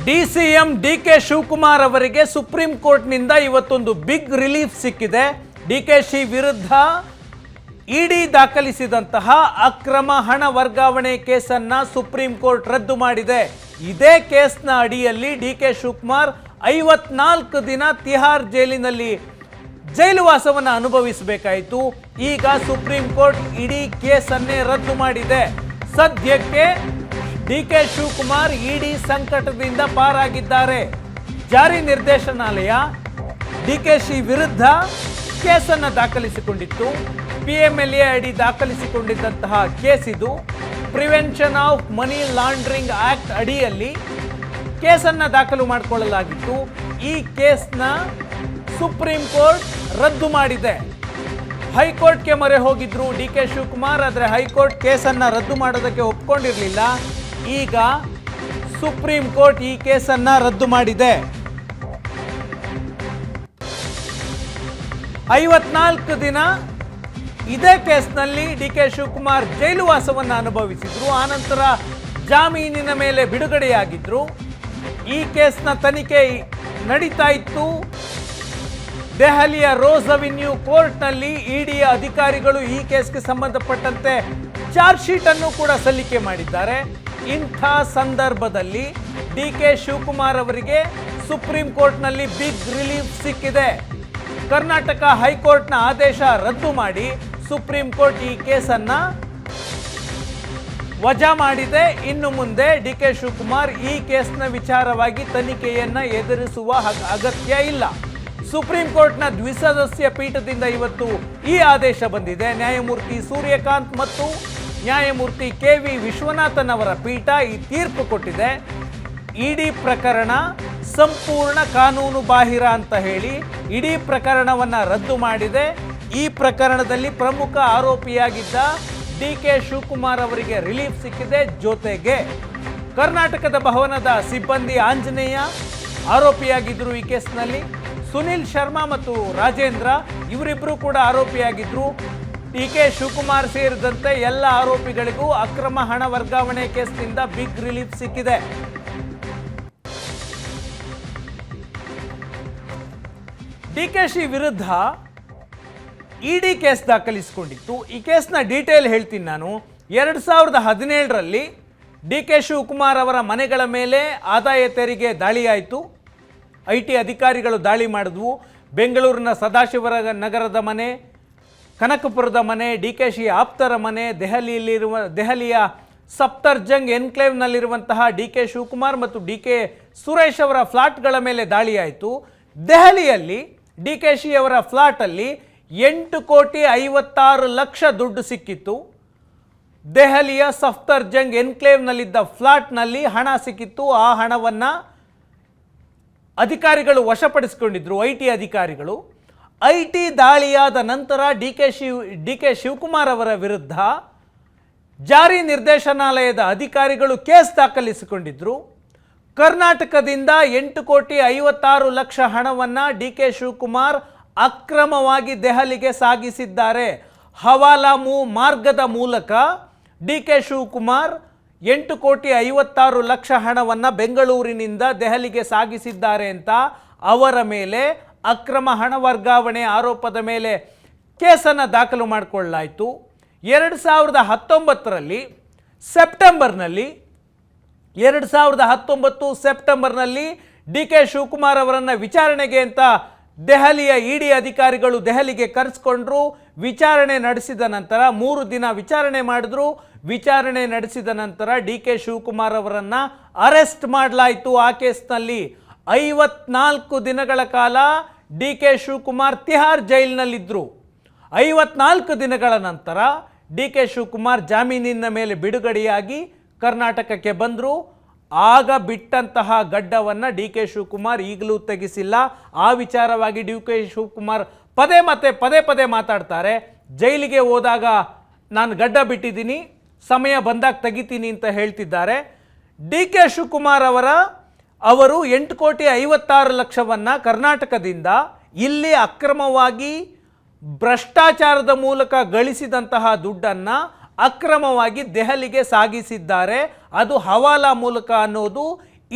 DCM DK Shivakumar ಅವರಿಗೆ supreme ಕೋರ್ಟ್ನಿಂದ ಇವತ್ತೊಂದು big relief ಸಿಕ್ಕಿದೆ. ಡಿಕೆಶಿ ವಿರುದ್ಧ ಇಡಿ ದಾಖಲಿಸಿದಂತಹ ಅಕ್ರಮ ಹಣ ವರ್ಗಾವಣೆ ಕೇಸನ್ನ ಸುಪ್ರೀಂ ಕೋರ್ಟ್ ರದ್ದು ಮಾಡಿದೆ. ಇದೇ ಕೇಸ್ನ ಅಡಿಯಲ್ಲಿ ಡಿಕೆ ಶಿವಕುಮಾರ್ 54 ದಿನ ತಿಹಾರ್ ಜೈಲಿನಲ್ಲಿ ಜೈಲುವಾಸವನ್ನು ಅನುಭವಿಸಬೇಕಾಯಿತು. ಈಗ ಸುಪ್ರೀಂ ಕೋರ್ಟ್ ಇಡೀ ಕೇಸನ್ನೇ ರದ್ದು ಮಾಡಿದೆ. ಸದ್ಯಕ್ಕೆ ಡಿಕೆ ಶಿವಕುಮಾರ್ ಇಡಿ ಸಂಕಟದಿಂದ ಪಾರಾಗಿದ್ದಾರೆ. ಜಾರಿ ನಿರ್ದೇಶನಾಲಯ ಡಿಕೆಶಿ ವಿರುದ್ಧ ಕೇಸನ್ನು ದಾಖಲಿಸಿಕೊಂಡಿತ್ತು. PMLA ಅಡಿ ದಾಖಲಿಸಿಕೊಂಡಿದ್ದಂತಹ ಕೇಸ್ ಇದು. Prevention of money laundering act ಅಡಿಯಲ್ಲಿ ಕೇಸನ್ನು ದಾಖಲು ಮಾಡಿಕೊಳ್ಳಲಾಗಿತ್ತು. ಈ ಕೇಸ್ನ ಸುಪ್ರೀಂ ಕೋರ್ಟ್ ರದ್ದು ಮಾಡಿದೆ. ಹೈಕೋರ್ಟ್ಗೆ ಮೊರೆ ಹೋಗಿದ್ರು ಡಿಕೆ ಶಿವಕುಮಾರ್, ಆದರೆ ಹೈಕೋರ್ಟ್ ಕೇಸನ್ನು ರದ್ದು ಮಾಡೋದಕ್ಕೆ ಒಪ್ಕೊಂಡಿರಲಿಲ್ಲ. ಈಗ ಸುಪ್ರೀಂ ಕೋರ್ಟ್ ಈ ಕೇಸನ್ನು ರದ್ದು ಮಾಡಿದೆ. 54 ದಿನ ಇದೇ ಕೇಸ್ನಲ್ಲಿ ಡಿಕೆ ಶಿವಕುಮಾರ್ ಜೈಲುವಾಸವನ್ನು ಅನುಭವಿಸಿದ್ರು. ಆನಂತರ ಜಾಮೀನಿನ ಮೇಲೆ ಬಿಡುಗಡೆಯಾಗಿದ್ರು. ಈ ಕೇಸ್ನ ತನಿಖೆ ನಡೀತಾ ಇತ್ತು. ದೆಹಲಿಯ ರೋಸ್ ಅವೆನ್ಯೂ ಕೋರ್ಟ್ನಲ್ಲಿ ಇಡಿಯ ಅಧಿಕಾರಿಗಳು ಈ ಕೇಸ್ಗೆ ಸಂಬಂಧಪಟ್ಟಂತೆ ಚಾರ್ಜ್ ಶೀಟ್ ಅನ್ನು ಕೂಡ ಸಲ್ಲಿಕೆ ಮಾಡಿದ್ದಾರೆ. ಇಂಥ ಸಂದರ್ಭದಲ್ಲಿ ಡಿಕೆ ಶಿವಕುಮಾರ್ ಅವರಿಗೆ ಸುಪ್ರೀಂ ಕೋರ್ಟ್ನಲ್ಲಿ ಬಿಗ್ ರಿಲೀಫ್ ಸಿಕ್ಕಿದೆ. ಕರ್ನಾಟಕ ಹೈಕೋರ್ಟ್ನ ಆದೇಶ ರದ್ದು ಮಾಡಿ ಸುಪ್ರೀಂ ಕೋರ್ಟ್ ಈ ಕೇಸನ್ನ ವಜಾ ಮಾಡಿದೆ. ಇನ್ನು ಮುಂದೆ ಡಿಕೆ ಶಿವಕುಮಾರ್ ಈ ಕೇಸ್ನ ವಿಚಾರವಾಗಿ ತನಿಖೆಯನ್ನ ಎದುರಿಸುವ ಅಗತ್ಯ ಇಲ್ಲ. ಸುಪ್ರೀಂ ಕೋರ್ಟ್ನ ದ್ವಿಸದಸ್ಯ ಪೀಠದಿಂದ ಇವತ್ತು ಈ ಆದೇಶ ಬಂದಿದೆ. ನ್ಯಾಯಮೂರ್ತಿ ಸೂರ್ಯಕಾಂತ್ ಮತ್ತು ನ್ಯಾಯಮೂರ್ತಿ KV ವಿಶ್ವನಾಥನ್ ಅವರ ಪೀಠ ಈ ತೀರ್ಪು ಕೊಟ್ಟಿದೆ. ಇಡೀ ಪ್ರಕರಣ ಸಂಪೂರ್ಣ ಕಾನೂನು ಬಾಹಿರ ಅಂತ ಹೇಳಿ ಇಡೀ ಪ್ರಕರಣವನ್ನು ರದ್ದು ಮಾಡಿದೆ. ಈ ಪ್ರಕರಣದಲ್ಲಿ ಪ್ರಮುಖ ಆರೋಪಿಯಾಗಿದ್ದ ಡಿಕೆ ಶಿವಕುಮಾರ್ ಅವರಿಗೆ ರಿಲೀಫ್ ಸಿಕ್ಕಿದೆ. ಜೊತೆಗೆ ಕರ್ನಾಟಕದ ಭವನದ ಸಿಬ್ಬಂದಿ ಆಂಜನೇಯ ಆರೋಪಿಯಾಗಿದ್ದರು. ಈ ಕೇಸ್ನಲ್ಲಿ ಸುನಿಲ್ ಶರ್ಮಾ ಮತ್ತು ರಾಜೇಂದ್ರ ಇವರಿಬ್ಬರು ಕೂಡ ಆರೋಪಿಯಾಗಿದ್ದರು. ಡಿಕೆ ಶಿವಕುಮಾರ್ ಸೇರಿದಂತೆ ಎಲ್ಲ ಆರೋಪಿಗಳಿಗೂ ಅಕ್ರಮ ಹಣ ವರ್ಗಾವಣೆ ಕೇಸ್ನಿಂದ ಬಿಗ್ ರಿಲೀಫ್ ಸಿಕ್ಕಿದೆ. ಡಿಕೆಶಿ ವಿರುದ್ಧ ಇಡಿ ಕೇಸ್ ದಾಖಲಿಸಿಕೊಂಡಿತ್ತು. ಈ ಕೇಸ್ನ ಡೀಟೇಲ್ ಹೇಳ್ತೀನಿ ನಾನು. 2017ರಲ್ಲಿ ಡಿಕೆ ಶಿವಕುಮಾರ್ ಅವರ ಮನೆಗಳ ಮೇಲೆ ಆದಾಯ ತೆರಿಗೆ ದಾಳಿಯಾಯಿತು. IT ಅಧಿಕಾರಿಗಳು ದಾಳಿ ಮಾಡಿದ್ವು. ಬೆಂಗಳೂರಿನ ಸದಾಶಿವರ ನಗರದ ಮನೆ, ಕನಕಪುರದ ಮನೆ, ಡಿಕೆಶಿ ಆಪ್ತರ ಮನೆ, ದೆಹಲಿಯ ಸಫ್ತರ್ಜಂಗ್ ಎನ್ಕ್ಲೇವ್ನಲ್ಲಿರುವಂತಹ ಡಿಕೆ ಶಿವಕುಮಾರ್ ಮತ್ತು ಡಿಕೆ ಸುರೇಶ್ ಅವರ ಫ್ಲಾಟ್ಗಳ ಮೇಲೆ ದಾಳಿಯಾಯಿತು. ದೆಹಲಿಯಲ್ಲಿ ಡಿಕೆಶಿ ಅವರ ಫ್ಲಾಟಲ್ಲಿ 8,56,00,000 ದುಡ್ಡು ಸಿಕ್ಕಿತ್ತು. ದೆಹಲಿಯ ಸಫ್ತರ್ಜಂಗ್ ಎನ್ಕ್ಲೇವ್ನಲ್ಲಿದ್ದ ಫ್ಲಾಟ್ನಲ್ಲಿ ಹಣ ಸಿಕ್ಕಿತ್ತು. ಆ ಹಣವನ್ನು ಅಧಿಕಾರಿಗಳು ವಶಪಡಿಸಿಕೊಂಡಿದ್ರು, IT ಅಧಿಕಾರಿಗಳು. IT ದಾಳಿಯಾದ ನಂತರ ಡಿಕೆ ಶಿವಕುಮಾರ್ ಅವರ ವಿರುದ್ಧ ಜಾರಿ ನಿರ್ದೇಶನಾಲಯದ ಅಧಿಕಾರಿಗಳು ಕೇಸ್ ದಾಖಲಿಸಿಕೊಂಡಿದ್ರು. ಕರ್ನಾಟಕದಿಂದ 8,56,00,000 ಹಣವನ್ನು ಡಿಕೆ ಶಿವಕುಮಾರ್ ಅಕ್ರಮವಾಗಿ ದೆಹಲಿಗೆ ಸಾಗಿಸಿದ್ದಾರೆ. ಹವಾಲಾ ಮಾರ್ಗದ ಮೂಲಕ ಡಿಕೆ ಶಿವಕುಮಾರ್ 8,56,00,000 ಹಣವನ್ನು ಬೆಂಗಳೂರಿನಿಂದ ದೆಹಲಿಗೆ ಸಾಗಿಸಿದ್ದಾರೆ ಅಂತ ಅವರ ಮೇಲೆ ಅಕ್ರಮ ಹಣ ವರ್ಗಾವಣೆ ಆರೋಪದ ಮೇಲೆ ಕೇಸನ್ನು ದಾಖಲು ಮಾಡಿಕೊಳ್ಳಲಾಯಿತು. 2019ರಲ್ಲಿ ಸೆಪ್ಟೆಂಬರ್ನಲ್ಲಿ ಡಿಕೆ ಶಿವಕುಮಾರ್ ಅವರನ್ನು ವಿಚಾರಣೆಗೆ ಅಂತ ದೆಹಲಿಯ ಇಡಿ ಅಧಿಕಾರಿಗಳು ದೆಹಲಿಗೆ ಕರೆಸಿಕೊಂಡ್ರು. ವಿಚಾರಣೆ ನಡೆಸಿದ ನಂತರ 3 ದಿನ ವಿಚಾರಣೆ ಮಾಡಿದ್ರು. ವಿಚಾರಣೆ ನಡೆಸಿದ ನಂತರ ಡಿಕೆ ಶಿವಕುಮಾರ್ ಅವರನ್ನು ಅರೆಸ್ಟ್ ಮಾಡಲಾಯಿತು. ಆ ಕೇಸ್ನಲ್ಲಿ 54 ದಿನಗಳ ಕಾಲ ಡಿಕೆ ಶಿವಕುಮಾರ್ ತಿಹಾರ್ ಜೈಲಿನಲ್ಲಿದ್ದರು. 54 ದಿನಗಳ ನಂತರ ಡಿಕೆ ಶಿವಕುಮಾರ್ ಜಾಮೀನಿನ ಮೇಲೆ ಬಿಡುಗಡೆಯಾಗಿ ಕರ್ನಾಟಕಕ್ಕೆ ಬಂದರು. ಆಗ ಬಿಟ್ಟಂತಹ ಗಡ್ಡವನ್ನು ಡಿಕೆ ಶಿವಕುಮಾರ್ ಈಗಲೂ ತೆಗೆಸಿಲ್ಲ. ಆ ವಿಚಾರವಾಗಿ ಡಿಕೆ ಶಿವಕುಮಾರ್ ಪದೇ ಮಾತಾಡ್ತಾರೆ. ಜೈಲಿಗೆ ಹೋದಾಗ ನಾನು ಗಡ್ಡ ಬಿಟ್ಟಿದ್ದೀನಿ, ಸಮಯ ಬಂದಾಗ ತೆಗಿತೀನಿ ಅಂತ ಹೇಳ್ತಿದ್ದಾರೆ. ಡಿಕೆ ಶಿವಕುಮಾರ್ ಅವರು 8,56,00,000 ಕರ್ನಾಟಕದಿಂದ ಇಲ್ಲಿ ಅಕ್ರಮವಾಗಿ ಭ್ರಷ್ಟಾಚಾರದ ಮೂಲಕ ಗಳಿಸಿದಂತಹ ದುಡ್ಡನ್ನು ಅಕ್ರಮವಾಗಿ ದೆಹಲಿಗೆ ಸಾಗಿಸಿದ್ದಾರೆ. ಅದು ಹವಾಲಾ ಮೂಲಕ ಅನ್ನೋದು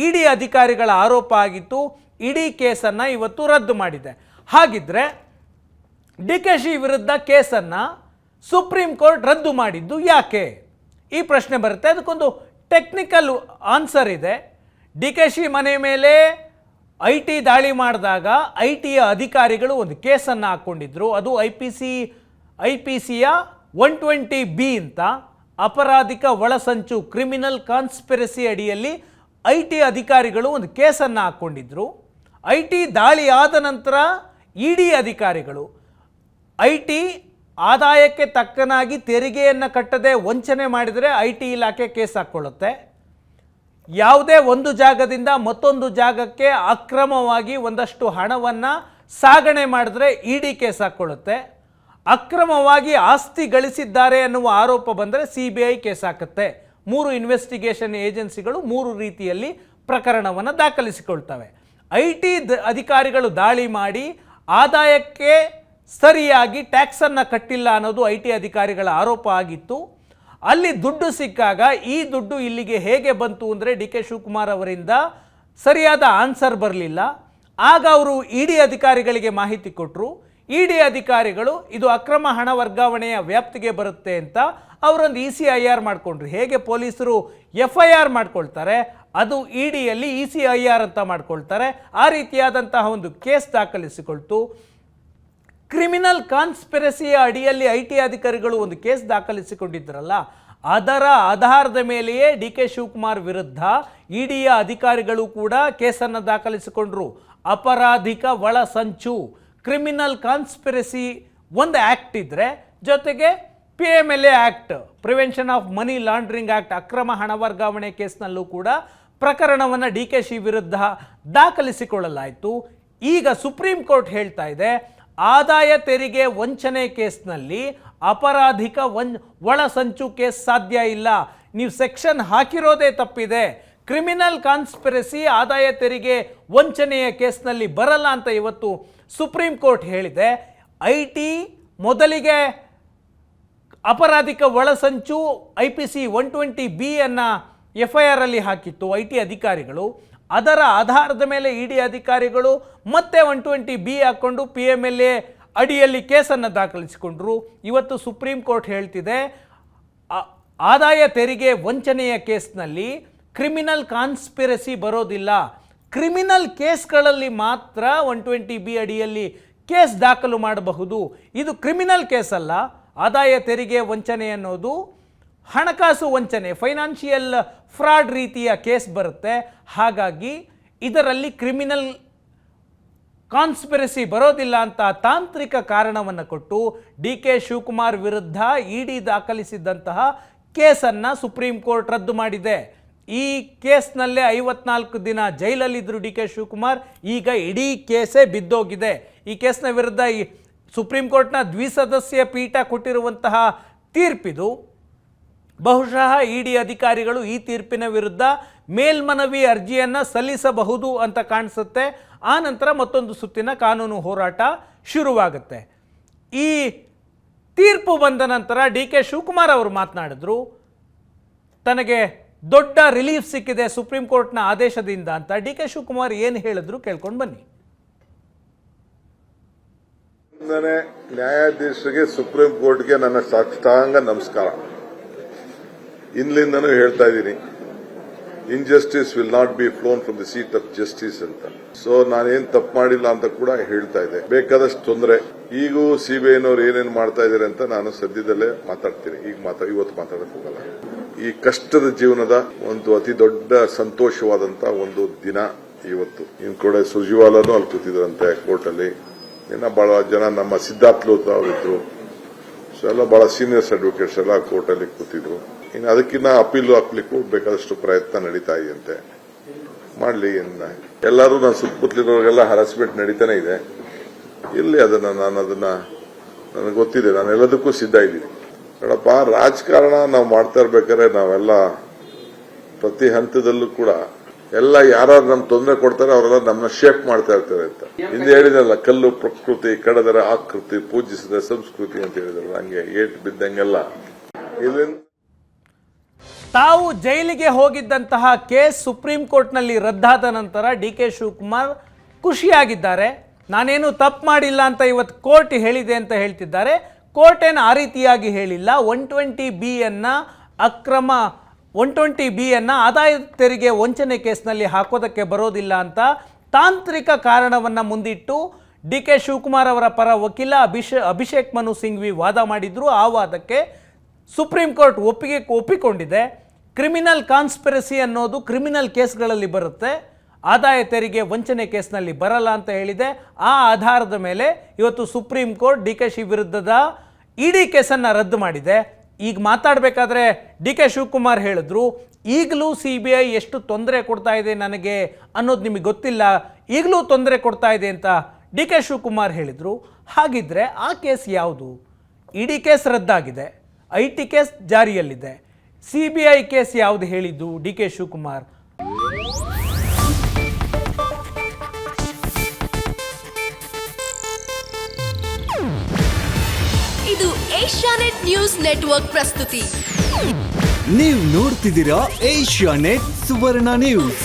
ಇಡಿ ಅಧಿಕಾರಿಗಳ ಆರೋಪ ಆಗಿತ್ತು. ಇಡೀ ಕೇಸನ್ನು ಇವತ್ತು ರದ್ದು ಮಾಡಿದೆ. ಹಾಗಿದ್ರೆ DKಶಿ ವಿರುದ್ಧ ಕೇಸನ್ನು ಸುಪ್ರೀಂ ಕೋರ್ಟ್ ರದ್ದು ಮಾಡಿದ್ದು ಯಾಕೆ? ಈ ಪ್ರಶ್ನೆ ಬರುತ್ತೆ. ಅದಕ್ಕೊಂದು ಟೆಕ್ನಿಕಲ್ ಆನ್ಸರ್ ಇದೆ. DKಶಿ ಮನೆ ಮೇಲೆ IT ದಾಳಿ ಮಾಡಿದಾಗ ITಯ ಅಧಿಕಾರಿಗಳು ಒಂದು ಕೇಸನ್ನು ಹಾಕ್ಕೊಂಡಿದ್ರು. ಅದು IPCಯ 120B ಅಂತ ಅಪರಾಧಿಕ ಒಳಸಂಚು ಕ್ರಿಮಿನಲ್ ಕಾನ್ಸ್ಪಿರಸಿ ಅಡಿಯಲ್ಲಿ IT ಅಧಿಕಾರಿಗಳು ಒಂದು ಕೇಸನ್ನು ಹಾಕ್ಕೊಂಡಿದ್ರು. IT ದಾಳಿ ಆದ ನಂತರ ಇಡಿ ಅಧಿಕಾರಿಗಳು IT ಆದಾಯಕ್ಕೆ ತಕ್ಕನಾಗಿ ತೆರಿಗೆಯನ್ನು ಕಟ್ಟದೆ ವಂಚನೆ ಮಾಡಿದರೆ IT ಇಲಾಖೆ ಕೇಸ್ ಹಾಕ್ಕೊಳ್ಳುತ್ತೆ. ಯಾವುದೇ ಒಂದು ಜಾಗದಿಂದ ಮತ್ತೊಂದು ಜಾಗಕ್ಕೆ ಅಕ್ರಮವಾಗಿ ಒಂದಷ್ಟು ಹಣವನ್ನು ಸಾಗಣೆ ಮಾಡಿದ್ರೆ ಇಡಿ ಕೇಸ್ ಹಾಕ್ಕೊಳ್ಳುತ್ತೆ. ಅಕ್ರಮವಾಗಿ ಆಸ್ತಿ ಗಳಿಸಿದ್ದಾರೆ ಅನ್ನುವ ಆರೋಪ ಬಂದರೆ CBI ಕೇಸ್ ಹಾಕುತ್ತೆ. 3 ಇನ್ವೆಸ್ಟಿಗೇಷನ್ ಏಜೆನ್ಸಿಗಳು 3 ರೀತಿಯಲ್ಲಿ ಪ್ರಕರಣವನ್ನು ದಾಖಲಿಸಿಕೊಳ್ತವೆ. IT ಅಧಿಕಾರಿಗಳು ದಾಳಿ ಮಾಡಿ ಆದಾಯಕ್ಕೆ ಸರಿಯಾಗಿ ಟ್ಯಾಕ್ಸನ್ನು ಕಟ್ಟಿಲ್ಲ ಅನ್ನೋದು IT ಅಧಿಕಾರಿಗಳ ಆರೋಪ ಆಗಿತ್ತು. ಅಲ್ಲಿ ದುಡ್ಡು ಸಿಕ್ಕಾಗ ಈ ದುಡ್ಡು ಇಲ್ಲಿಗೆ ಹೇಗೆ ಬಂತು ಅಂದರೆ DK ಶಿವಕುಮಾರ್ ಅವರಿಂದ ಸರಿಯಾದ ಆನ್ಸರ್ ಬರಲಿಲ್ಲ. ಆಗ ಅವರು ಇಡಿ ಅಧಿಕಾರಿಗಳಿಗೆ ಮಾಹಿತಿ ಕೊಟ್ಟರು. ಇಡಿ ಅಧಿಕಾರಿಗಳು ಇದು ಅಕ್ರಮ ಹಣ ವರ್ಗಾವಣೆಯ ವ್ಯಾಪ್ತಿಗೆ ಬರುತ್ತೆ ಅಂತ ಅವರೊಂದು ECIR ಮಾಡಿಕೊಂಡ್ರು. ಹೇಗೆ ಪೊಲೀಸರು FIR ಮಾಡ್ಕೊಳ್ತಾರೆ, ಅದು ಇಡಿಯಲ್ಲಿ ECIR ಅಂತ ಮಾಡ್ಕೊಳ್ತಾರೆ. ಆ ರೀತಿಯಾದಂತಹ ಒಂದು ಕೇಸ್ ದಾಖಲಿಸಿಕೊಳ್ತು. ಕ್ರಿಮಿನಲ್ ಕಾನ್ಸ್ಪಿರಸಿಯ ಅಡಿಯಲ್ಲಿ IT ಅಧಿಕಾರಿಗಳು ಒಂದು ಕೇಸ್ ದಾಖಲಿಸಿಕೊಂಡಿದ್ದರಲ್ಲ, ಅದರ ಆಧಾರದ ಮೇಲೆಯೇ DK ಶಿವಕುಮಾರ್ ವಿರುದ್ಧ ಇಡಿಯ ಅಧಿಕಾರಿಗಳು ಕೂಡ ಕೇಸನ್ನು ದಾಖಲಿಸಿಕೊಂಡ್ರು. ಅಪರಾಧಿಕ ಒಳಸಂಚು ಕ್ರಿಮಿನಲ್ ಕಾನ್ಸ್ಪಿರಸಿ ಒಂದು ಆ್ಯಕ್ಟ್ ಇದ್ದರೆ, ಜೊತೆಗೆ PMLA act, prevention of money laundering act, ಅಕ್ರಮ ಹಣ ವರ್ಗಾವಣೆ ಕೇಸ್ನಲ್ಲೂ ಕೂಡ ಪ್ರಕರಣವನ್ನು DKಶಿ ವಿರುದ್ಧ ದಾಖಲಿಸಿಕೊಳ್ಳಲಾಯಿತು. ಈಗ ಸುಪ್ರೀಂ ಕೋರ್ಟ್ ಹೇಳ್ತಾ ಇದೆ, ಆದಾಯ ತೆರಿಗೆ ವಂಚನೆ ಕೇಸ್ನಲ್ಲಿ ಅಪರಾಧಿಕ ಒಳಸಂಚು ಕೇಸ್ ಸಾಧ್ಯ ಇಲ್ಲ, ನೀವು ಸೆಕ್ಷನ್ ಹಾಕಿರೋದೇ ತಪ್ಪಿದೆ, ಕ್ರಿಮಿನಲ್ ಕಾನ್ಸ್ಪಿರಸಿ ಆದಾಯ ತೆರಿಗೆ ವಂಚನೆಯ ಕೇಸ್ನಲ್ಲಿ ಬರಲ್ಲ ಅಂತ ಇವತ್ತು ಸುಪ್ರೀಂ ಕೋರ್ಟ್ ಹೇಳಿದೆ. IT ಮೊದಲಿಗೆ ಅಪರಾಧಿಕ ಒಳಸಂಚು IPC 120B ಅನ್ನು FIR ಅಲ್ಲಿ ಹಾಕಿತ್ತು IT ಅಧಿಕಾರಿಗಳು. ಅದರ ಆಧಾರದ ಮೇಲೆ ಇಡಿ ಅಧಿಕಾರಿಗಳು ಮತ್ತೆ 120B ಹಾಕ್ಕೊಂಡು PMLA ಅಡಿಯಲ್ಲಿ ಕೇಸನ್ನು ದಾಖಲಿಸಿಕೊಂಡ್ರು. ಇವತ್ತು ಸುಪ್ರೀಂ ಕೋರ್ಟ್ ಹೇಳ್ತಿದೆ, ಆದಾಯ ತೆರಿಗೆ ವಂಚನೆಯ ಕೇಸ್ನಲ್ಲಿ ಕ್ರಿಮಿನಲ್ ಕಾನ್ಸ್ಪಿರಸಿ ಬರೋದಿಲ್ಲ, ಕ್ರಿಮಿನಲ್ ಕೇಸ್ಗಳಲ್ಲಿ ಮಾತ್ರ 120B ಅಡಿಯಲ್ಲಿ ಕೇಸ್ ದಾಖಲು ಮಾಡಬಹುದು. ಇದು ಕ್ರಿಮಿನಲ್ ಕೇಸ್ ಅಲ್ಲ. ಆದಾಯ ತೆರಿಗೆ ವಂಚನೆ ಅನ್ನೋದು ಹಣಕಾಸು ವಂಚನೆ, ಫೈನಾನ್ಷಿಯಲ್ ಫ್ರಾಡ್ ರೀತಿಯ ಕೇಸ್ ಬರುತ್ತೆ. ಹಾಗಾಗಿ ಇದರಲ್ಲಿ ಕ್ರಿಮಿನಲ್ ಕಾನ್ಸ್ಪಿರಸಿ ಬರೋದಿಲ್ಲ ಅಂತ ತಾಂತ್ರಿಕ ಕಾರಣವನ್ನು ಕೊಟ್ಟು DK ಶಿವಕುಮಾರ್ ವಿರುದ್ಧ ಇಡಿ ದಾಖಲಿಸಿದ್ದಂತಹ ಕೇಸನ್ನು ಸುಪ್ರೀಂ ಕೋರ್ಟ್ ರದ್ದು ಮಾಡಿದೆ. ಈ ಕೇಸ್ನಲ್ಲೇ 54 ದಿನ ಜೈಲಲ್ಲಿದ್ದರು DK ಶಿವಕುಮಾರ್. ಈಗ ಇಡೀ ಕೇಸೇ ಬಿದ್ದೋಗಿದೆ. ಈ ಕೇಸ್ನ ವಿರುದ್ಧ ಈ ಸುಪ್ರೀಂ ಕೋರ್ಟ್ನ ದ್ವಿಸದಸ್ಯ ಪೀಠ ಕೊಟ್ಟಿರುವಂತಹ ತೀರ್ಪಿದು. ಬಹುಶಃ ಇಡಿ ಅಧಿಕಾರಿಗಳು ಈ ತೀರ್ಪಿನ ವಿರುದ್ಧ ಮೇಲ್ಮನವಿ ಅರ್ಜಿಯನ್ನು ಸಲ್ಲಿಸಬಹುದು ಅಂತ ಕಾಣಿಸುತ್ತೆ. ಆ ನಂತರ ಮತ್ತೊಂದು ಸುತ್ತಿನ ಕಾನೂನು ಹೋರಾಟ ಶುರುವಾಗುತ್ತೆ. ಈ ತೀರ್ಪು ಬಂದ ನಂತರ DK ಶಿವಕುಮಾರ್ ಅವರು ಮಾತನಾಡಿದ್ರು, ತನಗೆ ದೊಡ್ಡ ರಿಲೀಫ್ ಸಿಕ್ಕಿದೆ ಸುಪ್ರೀಂ ಕೋರ್ಟ್ನ ಆದೇಶದಿಂದ ಅಂತ. DK ಶಿವಕುಮಾರ್ ಏನು ಹೇಳಿದ್ರು ಕೇಳ್ಕೊಂಡು ಬನ್ನಿ. ನ್ಯಾಯಾಧೀಶರಿಗೆ, ಸುಪ್ರೀಂ ಕೋರ್ಟ್ಗೆ ನನ್ನ ಸಾಷ್ಟಾಂಗ ನಮಸ್ಕಾರ. ಇಂದಲಿಂದನೂ ಹೇಳ್ತಾ ಇದ್ದೀನಿ, injustice will not be ಫ್ಲೋನ್ from the seat of justice ಅಂತ. ಸೊ ನಾನೇನ್ ತಪ್ಪು ಮಾಡಿಲ್ಲ ಅಂತ ಕೂಡ ಹೇಳ್ತಾ ಇದೆ. ಬೇಕಾದಷ್ಟು ತೊಂದರೆ ಈಗೂ CBIನವ್ರು ಏನೇನು ಮಾಡ್ತಾ ಇದ್ದಾರೆ ಅಂತ ನಾನು ಸದ್ಯದಲ್ಲೇ ಮಾತಾಡ್ತೀನಿ. ಇವತ್ತು ಮಾತಾಡಕ್ ಹೋಗಲ್ಲ. ಈ ಕಷ್ಟದ ಜೀವನದ ಒಂದು ಅತಿ ದೊಡ್ಡ ಸಂತೋಷವಾದಂತ ಒಂದು ದಿನ ಇವತ್ತು. ಇನ್ ಕೂಡ ಸುರ್ಜಿವಾಲಾನು ಅಲ್ಲಿ ಕೂತಿದ್ರಂತೆ ಕೋರ್ಟ್ ಅಲ್ಲಿ. ಇನ್ನ ಬಹಳ ಜನ ನಮ್ಮ ಸಿದ್ಧಾರ್ಥ್ ಲೋತ್ ಅವರಿದ್ರು. ಸೊ ಎಲ್ಲ ಬಹಳ ಸೀನಿಯರ್ಸ್ ಅಡ್ವೊಕೇಟ್ಸ್ ಎಲ್ಲ ಕೋರ್ಟ್ ಅಲ್ಲಿ ಕೂತಿದ್ರು. ಇನ್ನು ಅದಕ್ಕಿಂತ ಅಪೀಲು ಹಾಕ್ಲಿಕ್ಕೂ ಬೇಕಾದಷ್ಟು ಪ್ರಯತ್ನ ನಡೀತಾ ಇದೆಯಂತೆ. ಮಾಡ್ಲಿ. ಎಲ್ಲರೂ ನನ್ನ ಸುತ್ತಮುತ್ತಲಿರೋರಿಗೆಲ್ಲ ಹರಾಸ್ಮೆಂಟ್ ನಡೀತಾನೆ ಇದೆ. ಇಲ್ಲಿ ನನಗೆ ಗೊತ್ತಿದೆ, ನಾನು ಎಲ್ಲದಕ್ಕೂ ಸಿದ್ಧ ಇದ್ದೀನಿ. ನೋಡಪ್ಪ, ರಾಜಕಾರಣ ನಾವು ಮಾಡ್ತಾ ಇರ್ಬೇಕಾದ್ರೆ ನಾವೆಲ್ಲ ಪ್ರತಿ ಹಂತದಲ್ಲೂ ಕೂಡ ಎಲ್ಲ ಯಾರು ನಮ್ ತೊಂದರೆ ಕೊಡ್ತಾರೆ ಅವರೆಲ್ಲ ನಮ್ಮನ್ನ ಶೇಪ್ ಮಾಡ್ತಾ ಇರ್ತಾರೆ ಅಂತ. ಹಿಂದೆ ಹೇಳಿದ್ರಲ್ಲ, ಕಲ್ಲು ಪ್ರಕೃತಿ ಕಡದರ ಆಕೃತಿ ಪೂಜಿಸಿದ ಸಂಸ್ಕೃತಿ ಅಂತ ಹೇಳಿದ್ರಲ್ಲ, ಹಂಗೆ ಏಟ್ ಬಿದ್ದಂಗೆಲ್ಲ ಇದರಿಂದ ತಾವು ಜೈಲಿಗೆ ಹೋಗಿದ್ದಂತಹ ಕೇಸ್ ಸುಪ್ರೀಂ ಕೋರ್ಟ್ನಲ್ಲಿ ರದ್ದಾದ ನಂತರ ಡಿ ಕೆ ಶಿವಕುಮಾರ್ ಖುಷಿಯಾಗಿದ್ದಾರೆ. ನಾನೇನು ತಪ್ಪು ಮಾಡಿಲ್ಲ ಅಂತ ಇವತ್ತು ಕೋರ್ಟ್ ಹೇಳಿದೆ ಅಂತ ಹೇಳ್ತಿದ್ದಾರೆ. ಕೋರ್ಟ್ ಏನು ಆ ರೀತಿಯಾಗಿ ಹೇಳಿಲ್ಲ. 120B ಆದಾಯ ತೆರಿಗೆ ವಂಚನೆ ಕೇಸ್ನಲ್ಲಿ ಹಾಕೋದಕ್ಕೆ ಬರೋದಿಲ್ಲ ಅಂತ ತಾಂತ್ರಿಕ ಕಾರಣವನ್ನು ಮುಂದಿಟ್ಟು ಡಿ ಕೆ ಶಿವಕುಮಾರ್ ಅವರ ಪರ ವಕೀಲ ಅಭಿಷೇಕ್ ಮನು ಸಿಂಘ್ವಿ ವಾದ ಮಾಡಿದ್ರು. ಆ ವಾದಕ್ಕೆ ಸುಪ್ರೀಂ ಕೋರ್ಟ್ ಒಪ್ಪಿಕೊಂಡಿದೆ. ಕ್ರಿಮಿನಲ್ ಕಾನ್ಸ್ಪಿರಸಿ ಅನ್ನೋದು ಕ್ರಿಮಿನಲ್ ಕೇಸ್ಗಳಲ್ಲಿ ಬರುತ್ತೆ, ಆದಾಯ ತೆರಿಗೆ ವಂಚನೆ ಕೇಸ್ನಲ್ಲಿ ಬರಲ್ಲ ಅಂತ ಹೇಳಿದೆ. ಆ ಆಧಾರದ ಮೇಲೆ ಇವತ್ತು supreme court D K she ವಿರುದ್ಧದ ಇಡಿ ಕೇಸನ್ನು ರದ್ದು ಮಾಡಿದೆ. ಈಗ ಮಾತಾಡಬೇಕಾದ್ರೆ ಡಿ ಕೆ ಶಿವಕುಮಾರ್ ಹೇಳಿದ್ರು, ಈಗಲೂ CBI ಎಷ್ಟು ತೊಂದರೆ ಕೊಡ್ತಾ ಇದೆ ನನಗೆ ಅನ್ನೋದು ನಿಮಗೆ ಗೊತ್ತಿಲ್ಲ, ಈಗಲೂ ತೊಂದರೆ ಕೊಡ್ತಾ ಇದೆ ಅಂತ ಡಿ ಕೆ ಶಿವಕುಮಾರ್ ಹೇಳಿದರು. ಹಾಗಿದ್ರೆ ಆ ಕೇಸ್ ಯಾವುದು? ಇಡಿ ಕೇಸ್ ರದ್ದಾಗಿದೆ, IT ಕೇಸ್ ಜಾರಿಯಲ್ಲಿದೆ. CBI ಕೇಸ್ ಯಾವುದು ಹೇಳಿದ್ದು ಡಿ ಕೆ ಶಿವಕುಮಾರ್? ಇದು ಏಷ್ಯಾನೆಟ್ ನ್ಯೂಸ್ ನೆಟ್ವರ್ಕ್ ಪ್ರಸ್ತುತಿ. ನೀವು ನೋಡ್ತಿದ್ದೀರಾ ಏಷ್ಯಾನೆಟ್ ಸುವರ್ಣ ನ್ಯೂಸ್.